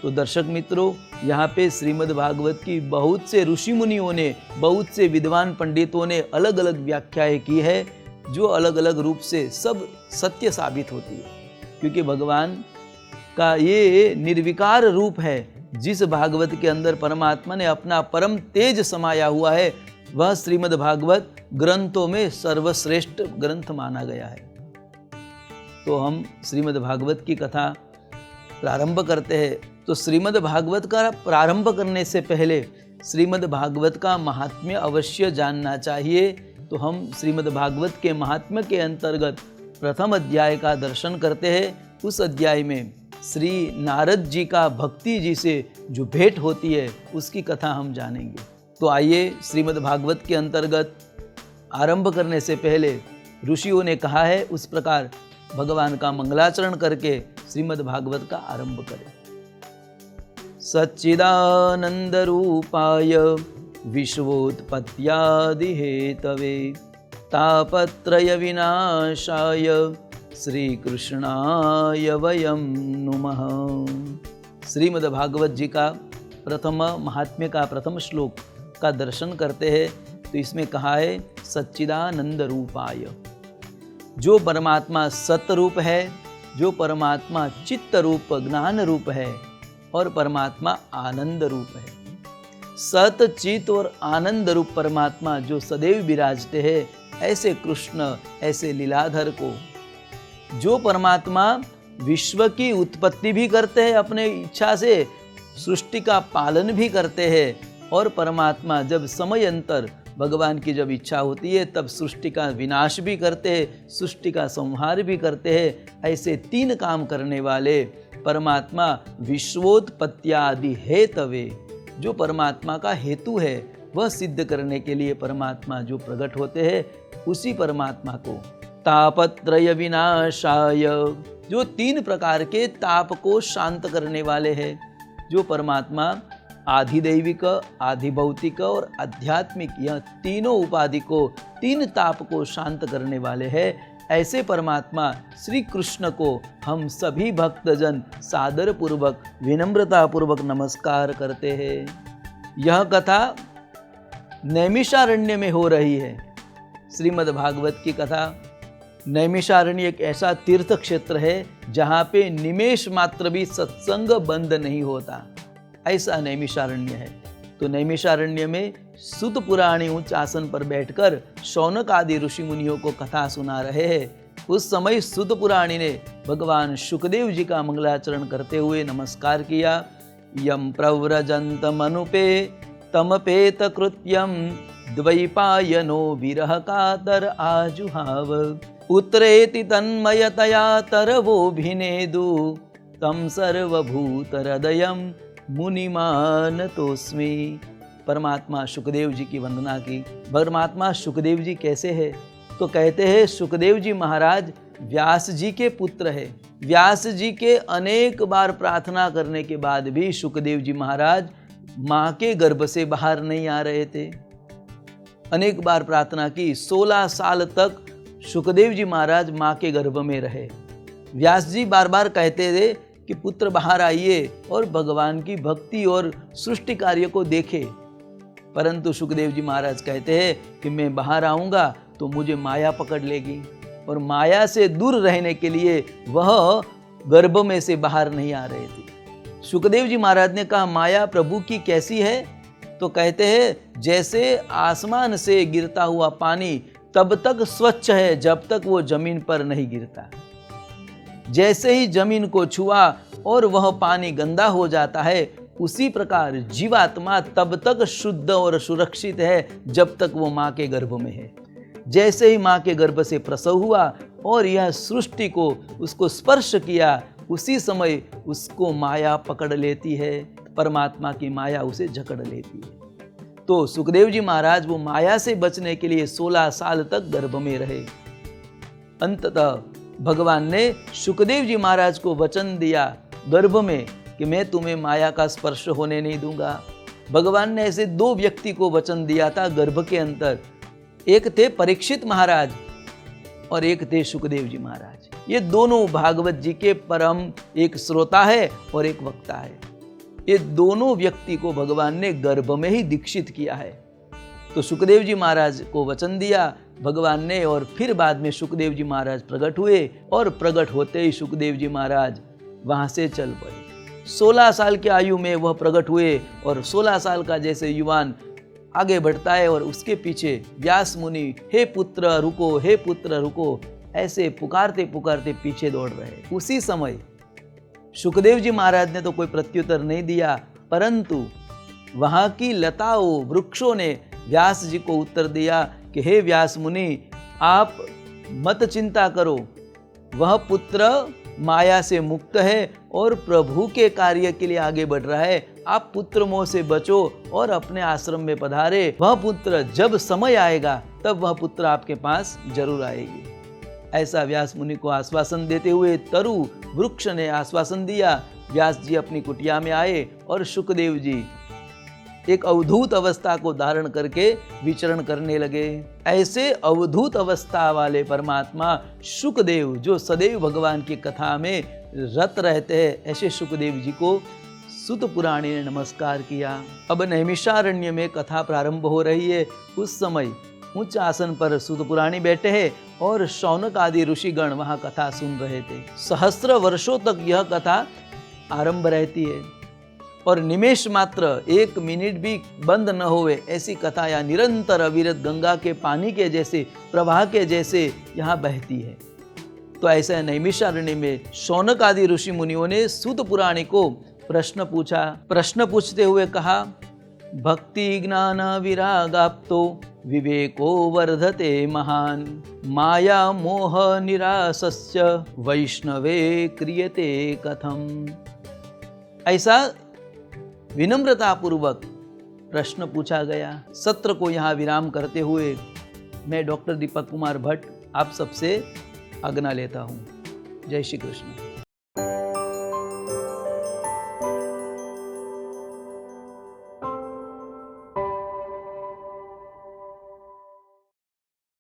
तो दर्शक मित्रों, यहाँ पे श्रीमद् भागवत की बहुत से ऋषि मुनियों ने, बहुत से विद्वान पंडितों ने अलग अलग व्याख्याएं की है, जो अलग अलग रूप से सब सत्य साबित होती है। क्योंकि भगवान का ये निर्विकार रूप है, जिस भागवत के अंदर परमात्मा ने अपना परम तेज समाया हुआ है, वह श्रीमद् भागवत ग्रंथों में सर्वश्रेष्ठ ग्रंथ माना गया है। तो हम श्रीमद् भागवत की कथा प्रारंभ करते हैं। तो श्रीमद् भागवत का प्रारंभ करने से पहले श्रीमद् भागवत का महात्म्य अवश्य जानना चाहिए। तो हम श्रीमद् भागवत के महात्म्य के अंतर्गत प्रथम अध्याय का दर्शन करते हैं। उस अध्याय में श्री नारद जी का भक्ति जी से जो भेंट होती है, उसकी कथा हम जानेंगे। तो आइए, श्रीमद् भागवत के अंतर्गत आरंभ करने से पहले ऋषियों ने कहा है, उस प्रकार भगवान का मंगलाचरण करके श्रीमद् भागवत का आरंभ करें। सच्चिदानंद रूपाय विश्वोत्पत्त्यादि हेतवे तापत्रय विनाशाय श्री कृष्णाय वयं नुमः। श्रीमद् भागवत जी का प्रथम महात्म्य का प्रथम श्लोक का दर्शन करते हैं। तो इसमें कहा है सच्चिदानंद रूपाय, जो परमात्मा सत रूप है, जो परमात्मा चित्त रूप ज्ञान रूप है, और परमात्मा आनंद रूप है। सत चित और आनंद रूप परमात्मा जो सदैव विराजते हैं, ऐसे कृष्ण, ऐसे लीलाधर को, जो परमात्मा विश्व की उत्पत्ति भी करते हैं अपने इच्छा से, सृष्टि का पालन भी करते हैं, और परमात्मा जब समय अंतर भगवान की जब इच्छा होती है तब सृष्टि का विनाश भी करते हैं, सृष्टि का संहार भी करते हैं। ऐसे तीन काम करने वाले परमात्मा विश्वोत्पत्त्यादि हेतवे, जो परमात्मा का हेतु है, वह सिद्ध करने के लिए परमात्मा जो प्रकट होते हैं, उसी परमात्मा को तापत्रय विनाशाय, जो तीन प्रकार के ताप को शांत करने वाले हैं, जो परमात्मा आधिदैविक, आधिभौतिक और आध्यात्मिक, यह तीनों उपाधि को, तीन ताप को शांत करने वाले हैं, ऐसे परमात्मा श्री कृष्ण को हम सभी भक्तजन सादर पूर्वक, विनम्रता पूर्वक नमस्कार करते हैं। यह कथा नैमिषारण्य में हो रही है। श्रीमद् भागवत की कथा, नैमिषारण्य एक ऐसा तीर्थ क्षेत्र है जहाँ पे निमेष मात्र भी सत्संग बंद नहीं होता, ऐसा नैमिषारण्य है। तो नैमिषारण्य में सुत पुराणी उच्च आसन पर बैठकर शौनक आदि ऋषि मुनियों को कथा सुना रहे हैं। उस समय सुत पुराणी ने भगवान शुकदेव जी का मंगलाचरण करते हुए नमस्कार किया। यम प्रव्रजंत मनुपे तमपेत कृत्यम द्वैपायनो विरह कातर आजुहाव उत्रेति तन्मयतया तरवोभिनेदु तम सर्वभूत हृदयम मुनिमानतोस्मि। परमात्मा शुकदेव जी की वंदना की। परमात्मा शुकदेव जी कैसे है? तो कहते हैं शुकदेव जी महाराज व्यास जी के पुत्र है। व्यास जी के अनेक बार प्रार्थना करने के बाद भी शुकदेव जी महाराज माँ के गर्भ से बाहर नहीं आ रहे थे। अनेक बार प्रार्थना की, 16 साल तक शुकदेव जी महाराज माँ के गर्भ में रहे। व्यास जी बार बार कहते थे कि पुत्र बाहर आइए और भगवान की भक्ति और सृष्टि कार्य को देखे, परंतु शुकदेव जी महाराज कहते हैं कि मैं बाहर आऊँगा तो मुझे माया पकड़ लेगी, और माया से दूर रहने के लिए वह गर्भ में से बाहर नहीं आ रहे थे। शुकदेव जी महाराज ने कहा माया प्रभु की कैसी है? तो कहते हैं जैसे आसमान से गिरता हुआ पानी तब तक स्वच्छ है जब तक वो जमीन पर नहीं गिरता। जैसे ही जमीन को छुआ और वह पानी गंदा हो जाता है, उसी प्रकार जीवात्मा तब तक शुद्ध और सुरक्षित है जब तक वो माँ के गर्भ में है। जैसे ही माँ के गर्भ से प्रसव हुआ और यह सृष्टि को उसको स्पर्श किया, उसी समय उसको माया पकड़ लेती है, परमात्मा की माया उसे जकड़ लेती है। तो सुखदेव जी महाराज वो माया से बचने के लिए 16 साल तक गर्भ में रहे। अंततः भगवान ने शुकदेव जी महाराज को वचन दिया गर्भ में कि मैं तुम्हें माया का स्पर्श होने नहीं दूंगा। भगवान ने ऐसे 2 व्यक्ति को वचन दिया था गर्भ के अंदर, एक थे परीक्षित महाराज और एक थे शुकदेव जी महाराज। ये दोनों भागवत जी के परम, एक श्रोता है और एक वक्ता है। ये दोनों व्यक्ति को भगवान ने गर्भ में ही दीक्षित किया है। तो सुखदेव जी महाराज को वचन दिया भगवान ने, और फिर बाद में सुखदेव जी महाराज प्रकट हुए, और प्रकट होते ही सुखदेव जी महाराज वहां से चल पड़े। 16 साल की आयु में वह प्रकट हुए, और 16 साल का जैसे युवान आगे बढ़ता है और उसके पीछे व्यास मुनि हे पुत्र रुको, हे पुत्र रुको, ऐसे पुकारते पुकारते पीछे दौड़ रहे। उसी समय सुखदेव जी महाराज ने तो कोई प्रत्युत्तर नहीं दिया, परंतु वहां की लताओं वृक्षों ने व्यास जी को उत्तर दिया कि हे व्यास मुनि, आप मत चिंता करो, वह पुत्र माया से मुक्त है और प्रभु के कार्य के लिए आगे बढ़ रहा है। आप पुत्र मोह से बचो और अपने आश्रम में पधारे। वह पुत्र जब समय आएगा तब वह पुत्र आपके पास जरूर आएगी। ऐसा व्यास मुनि को आश्वासन देते हुए तरु वृक्ष ने आश्वासन दिया। व्यास जी अपनी कुटिया में आए और सुखदेव जी एक अवधूत अवस्था को धारण करके विचरण करने लगे। ऐसे अवधूत अवस्था वाले परमात्मा सुखदेव, जो सदैव भगवान की कथा में रत रहते हैं, ऐसे सुखदेव जी को सुत पुराणी ने नमस्कार किया। अब नैमिषारण्य में कथा प्रारंभ हो रही है। उस समय उच्च आसन पर सुत पुराणी बैठे हैं और शौनक आदि ऋषिगण वहां कथा सुन रहे थे। सहस्त्र वर्षों तक यह कथा आरंभ रहती है और निमेष मात्र 1 मिनट भी बंद न होवे ऐसी कथा या निरंतर अविरत गंगा के पानी के जैसे, प्रवाह के जैसे यहाँ बहती है। तो ऐसे नैमिषारण्य में शौनक आदि ऋषि मुनियों ने सुत पुराणी को प्रश्न पूछा। प्रश्न पूछते हुए कहा, भक्ति ज्ञान विरागाप्तो विवेको वर्धते महान, माया मोह निरासस्य वैष्णवे क्रियते कथम। ऐसा विनम्रता पूर्वक प्रश्न पूछा गया। सत्र को यहाँ विराम करते हुए मैं डॉक्टर दीपक कुमार भट्ट आप सबसे आज्ञा लेता हूँ। जय श्री कृष्ण।